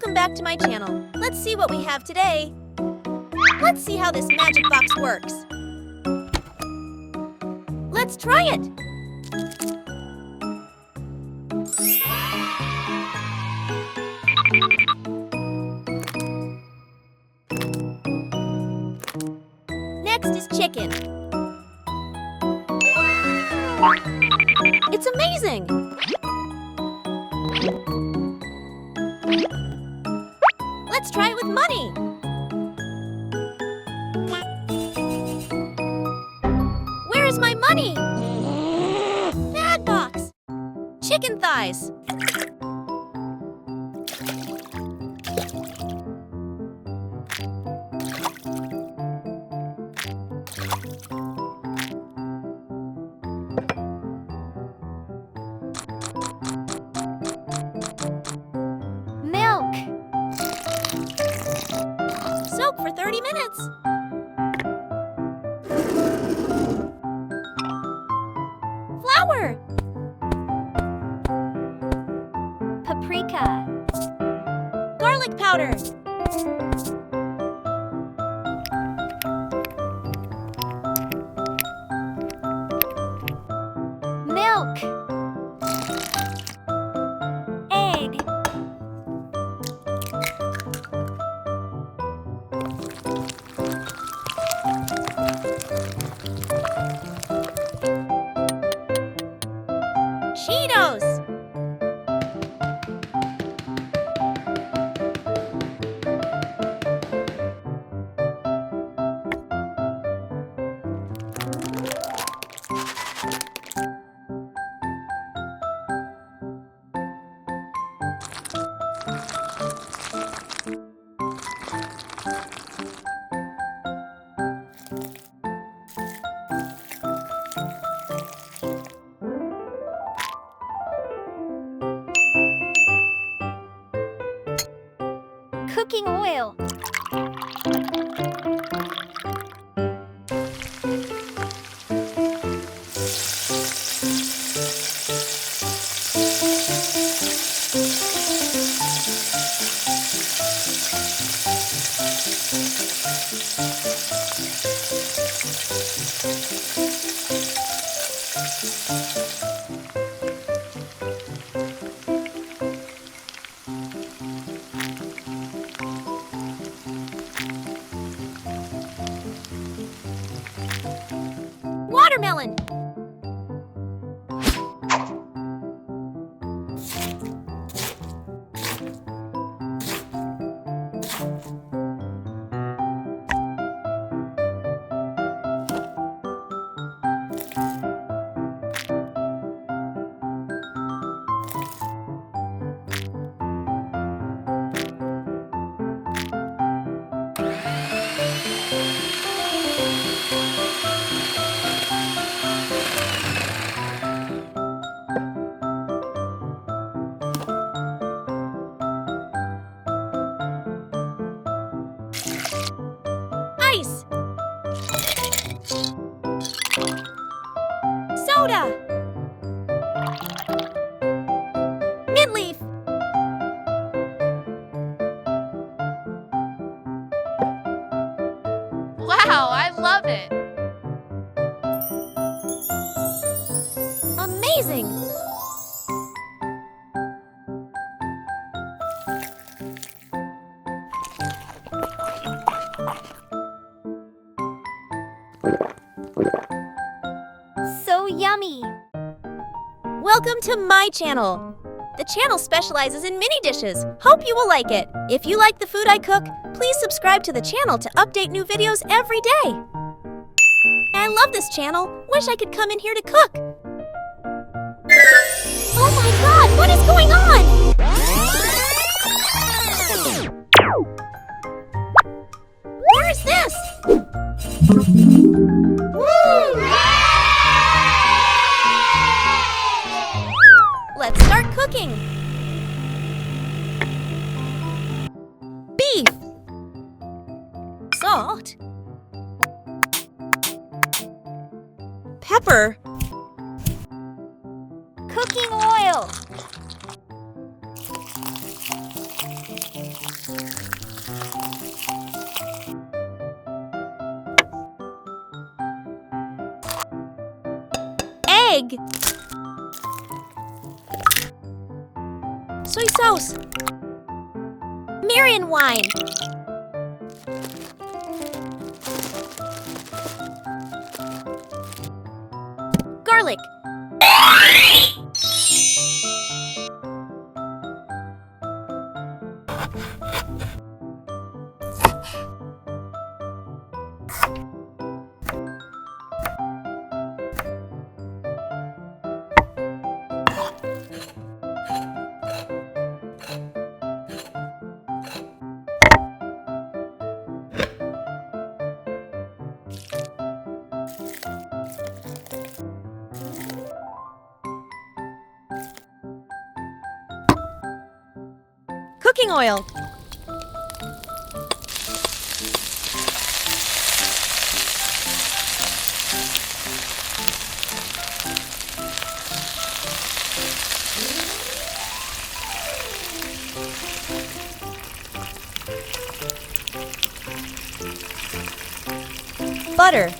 Welcome back to my channel. Let's see what we have today. Let's see how this magic box works. Let's try it. Next is chicken. It's amazing! Let's try it with money. Where is my money? Bad box. Chicken thighs. Milk. Soak for 30 minutes. Flour. Paprika. Garlic powder. Milk. Egg. Cheetos. Cooking oil. Watermelon. Ice. Soda. Mint leaf. Wow, I love it! Amazing! So yummy! Welcome to my channel! The channel specializes in mini dishes. Hope you will like it. If you like the food I cook, please subscribe to the channel to update new videos every day. I love this channel. Wish I could come in here to cook. Oh my god, what is going on? Where is this? Let's start cooking. Beef. Salt. Pepper. Cooking oil. egg. Soy sauce. Marion wine. Garlic. Cooking oil. Butter.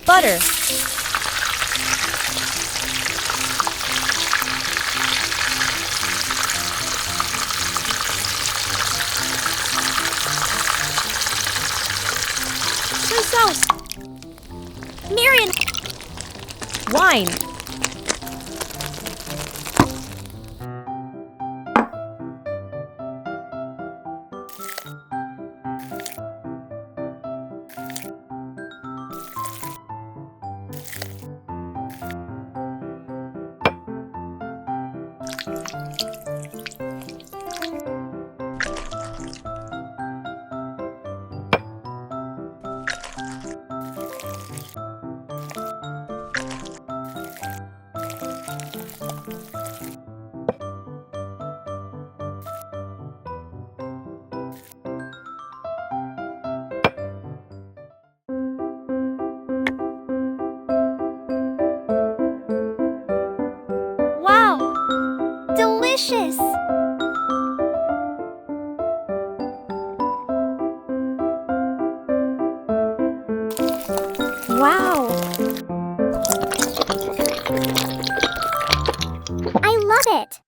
Butter. Soy sauce. Marion. Wine. Wow! Delicious! Wow! I love it!